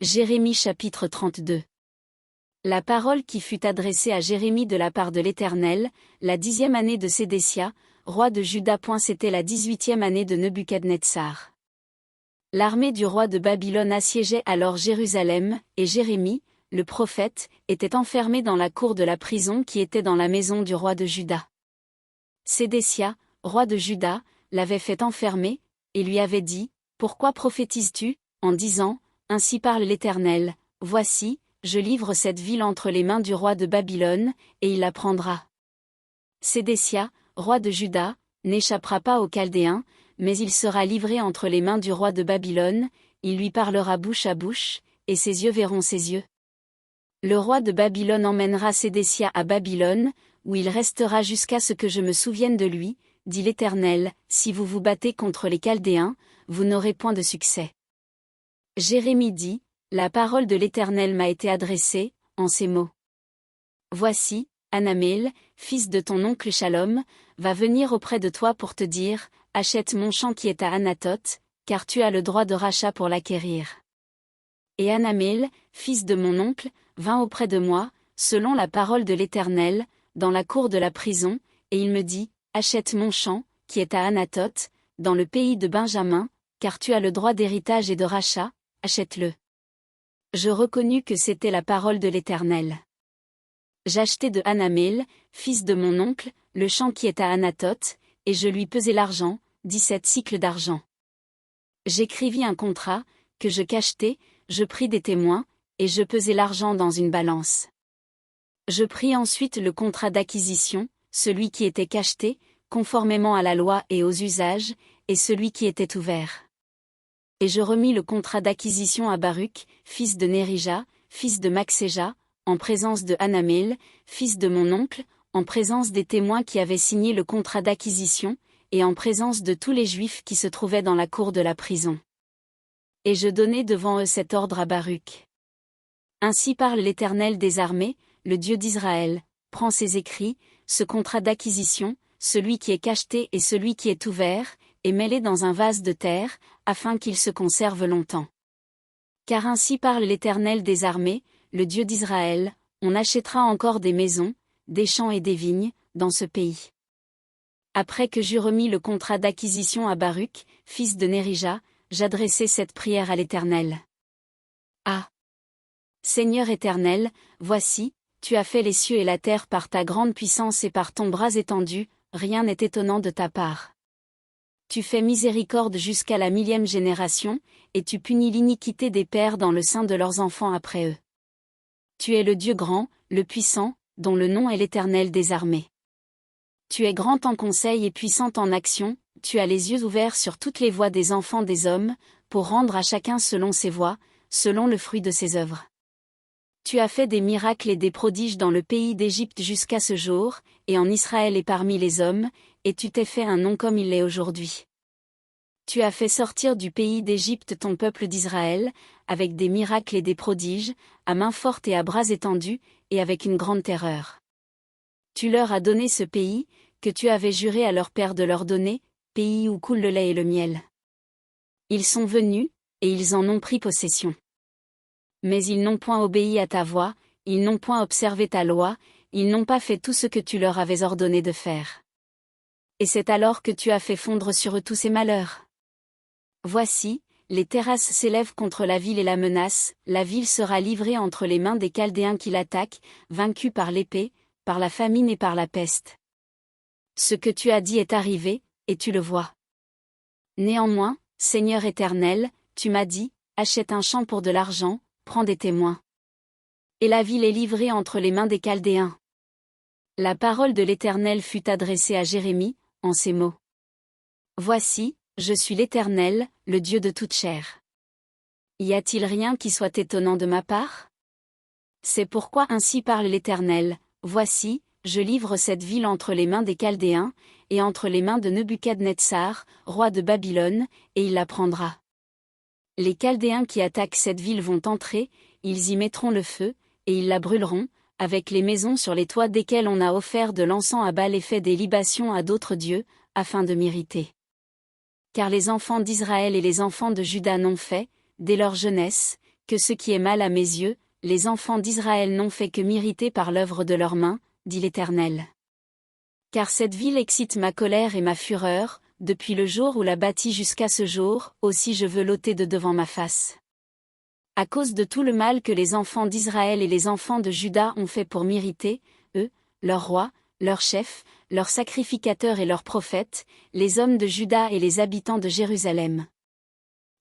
Jérémie chapitre 32. La parole qui fut adressée à Jérémie de la part de l'Éternel, la 10e année de Sédécia, roi de Juda. C'était la 18e année de Nebuchadnezzar. L'armée du roi de Babylone assiégeait alors Jérusalem, et Jérémie, le prophète, était enfermé dans la cour de la prison qui était dans la maison du roi de Juda. Sédécia, roi de Juda, l'avait fait enfermer, et lui avait dit, « Pourquoi prophétises-tu, en disant, ainsi parle l'Éternel, voici, je livre cette ville entre les mains du roi de Babylone, et il la prendra. » Sédécia, roi de Juda, n'échappera pas aux Chaldéens, mais il sera livré entre les mains du roi de Babylone, il lui parlera bouche à bouche, et ses yeux verront ses yeux. Le roi de Babylone emmènera Sédécia à Babylone, où il restera jusqu'à ce que je me souvienne de lui, dit l'Éternel, si vous vous battez contre les Chaldéens, vous n'aurez point de succès. Jérémie dit, la parole de l'Éternel m'a été adressée, en ces mots. Voici, Anamél, fils de ton oncle Shalom, va venir auprès de toi pour te dire, achète mon champ qui est à Anathoth, car tu as le droit de rachat pour l'acquérir. Et Anamél, fils de mon oncle, vint auprès de moi, selon la parole de l'Éternel, dans la cour de la prison, et il me dit, achète mon champ, qui est à Anathoth, dans le pays de Benjamin, car tu as le droit d'héritage et de rachat, achète-le. Je reconnus que c'était la parole de l'Éternel. J'achetai de Anamél, fils de mon oncle, le champ qui est à Anathoth, et je lui pesai l'argent, 17 cycles d'argent. J'écrivis un contrat, que je cachetai, je pris des témoins, et je pesai l'argent dans une balance. Je pris ensuite le contrat d'acquisition, celui qui était cacheté, conformément à la loi et aux usages, et celui qui était ouvert. Et je remis le contrat d'acquisition à Baruch, fils de Nérija, fils de Maxéja, en présence de Anamél, fils de mon oncle, en présence des témoins qui avaient signé le contrat d'acquisition, et en présence de tous les Juifs qui se trouvaient dans la cour de la prison. Et je donnai devant eux cet ordre à Baruch. Ainsi parle l'Éternel des armées, le Dieu d'Israël, prends ces écrits, ce contrat d'acquisition, celui qui est cacheté et celui qui est ouvert, et mets-les dans un vase de terre, afin qu'ils se conservent longtemps. Car ainsi parle l'Éternel des armées, le Dieu d'Israël, on achètera encore des maisons, des champs et des vignes, dans ce pays. Après que j'eus remis le contrat d'acquisition à Baruch, fils de Nérija, j'adressai cette prière à l'Éternel. Ah! Seigneur éternel, voici, tu as fait les cieux et la terre par ta grande puissance et par ton bras étendu, rien n'est étonnant de ta part. Tu fais miséricorde jusqu'à la 1000e génération, et tu punis l'iniquité des pères dans le sein de leurs enfants après eux. Tu es le Dieu grand, le puissant, dont le nom est l'Éternel des armées. Tu es grand en conseil et puissant en action, tu as les yeux ouverts sur toutes les voies des enfants des hommes, pour rendre à chacun selon ses voies, selon le fruit de ses œuvres. Tu as fait des miracles et des prodiges dans le pays d'Égypte jusqu'à ce jour, et en Israël et parmi les hommes, et tu t'es fait un nom comme il l'est aujourd'hui. Tu as fait sortir du pays d'Égypte ton peuple d'Israël, avec des miracles et des prodiges, à main forte et à bras étendus, et avec une grande terreur. Tu leur as donné ce pays, que tu avais juré à leur père de leur donner, pays où coule le lait et le miel. Ils sont venus, et ils en ont pris possession. Mais ils n'ont point obéi à ta voix, ils n'ont point observé ta loi, ils n'ont pas fait tout ce que tu leur avais ordonné de faire. Et c'est alors que tu as fait fondre sur eux tous ces malheurs. Voici, les terrasses s'élèvent contre la ville et la menacent, la ville sera livrée entre les mains des Chaldéens qui l'attaquent, vaincue par l'épée, par la famine et par la peste. Ce que tu as dit est arrivé, et tu le vois. Néanmoins, Seigneur éternel, tu m'as dit, achète un champ pour de l'argent, prends des témoins. Et la ville est livrée entre les mains des Chaldéens. La parole de l'Éternel fut adressée à Jérémie, en ces mots. Voici, je suis l'Éternel, le Dieu de toute chair. Y a-t-il rien qui soit étonnant de ma part? C'est pourquoi ainsi parle l'Éternel, voici, je livre cette ville entre les mains des Chaldéens, et entre les mains de Nebuchadnezzar, roi de Babylone, et il la prendra. Les Chaldéens qui attaquent cette ville vont entrer, ils y mettront le feu, et ils la brûleront, avec les maisons sur les toits desquelles on a offert de l'encens à Baal et fait des libations à d'autres dieux, afin de m'irriter. Car les enfants d'Israël et les enfants de Juda n'ont fait, dès leur jeunesse, que ce qui est mal à mes yeux, les enfants d'Israël n'ont fait que m'irriter par l'œuvre de leurs mains, dit l'Éternel. Car cette ville excite ma colère et ma fureur, depuis le jour où la bâtis jusqu'à ce jour, aussi je veux l'ôter de devant ma face. À cause de tout le mal que les enfants d'Israël et les enfants de Juda ont fait pour m'irriter, eux, leurs rois, leurs chefs, leurs sacrificateurs et leurs prophètes, les hommes de Juda et les habitants de Jérusalem.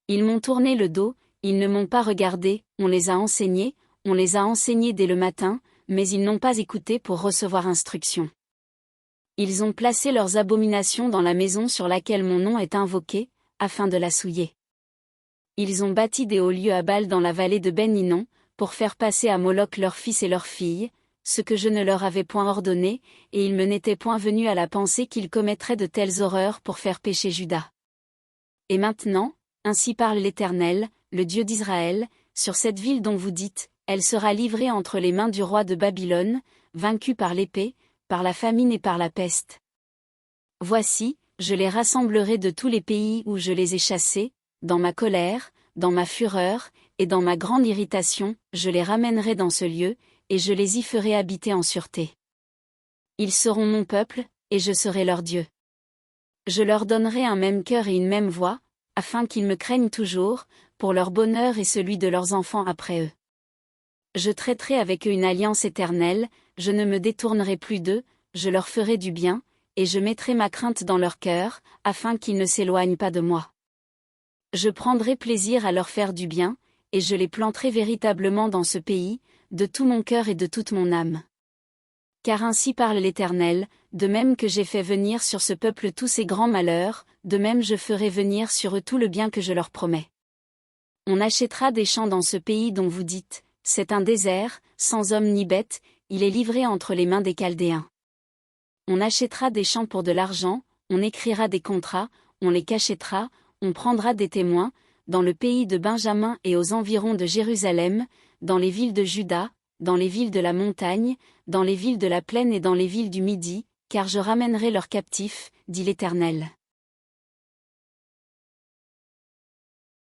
Ils m'ont tourné le dos, ils ne m'ont pas regardé, on les a enseignés dès le matin, mais ils n'ont pas écouté pour recevoir instruction. Ils ont placé leurs abominations dans la maison sur laquelle mon nom est invoqué, afin de la souiller. Ils ont bâti des hauts lieux à Baal dans la vallée de Ben-Hinnom, pour faire passer à Moloch leurs fils et leurs filles, ce que je ne leur avais point ordonné, et il me n'était point venu à la pensée qu'ils commettraient de telles horreurs pour faire pécher Juda. Et maintenant, ainsi parle l'Éternel, le Dieu d'Israël, sur cette ville dont vous dites, elle sera livrée entre les mains du roi de Babylone, vaincue par l'épée, par la famine et par la peste. Voici, je les rassemblerai de tous les pays où je les ai chassés, dans ma colère, dans ma fureur, et dans ma grande irritation, je les ramènerai dans ce lieu, et je les y ferai habiter en sûreté. Ils seront mon peuple, et je serai leur Dieu. Je leur donnerai un même cœur et une même voix, afin qu'ils me craignent toujours, pour leur bonheur et celui de leurs enfants après eux. Je traiterai avec eux une alliance éternelle, je ne me détournerai plus d'eux, je leur ferai du bien, et je mettrai ma crainte dans leur cœur, afin qu'ils ne s'éloignent pas de moi. Je prendrai plaisir à leur faire du bien, et je les planterai véritablement dans ce pays, de tout mon cœur et de toute mon âme. Car ainsi parle l'Éternel, de même que j'ai fait venir sur ce peuple tous ces grands malheurs, de même je ferai venir sur eux tout le bien que je leur promets. On achètera des champs dans ce pays dont vous dites, c'est un désert, sans homme ni bête, il est livré entre les mains des Chaldéens. On achètera des champs pour de l'argent, on écrira des contrats, on les cachètera, on prendra des témoins, dans le pays de Benjamin et aux environs de Jérusalem, dans les villes de Juda, dans les villes de la montagne, dans les villes de la plaine et dans les villes du Midi, car je ramènerai leurs captifs, dit l'Éternel.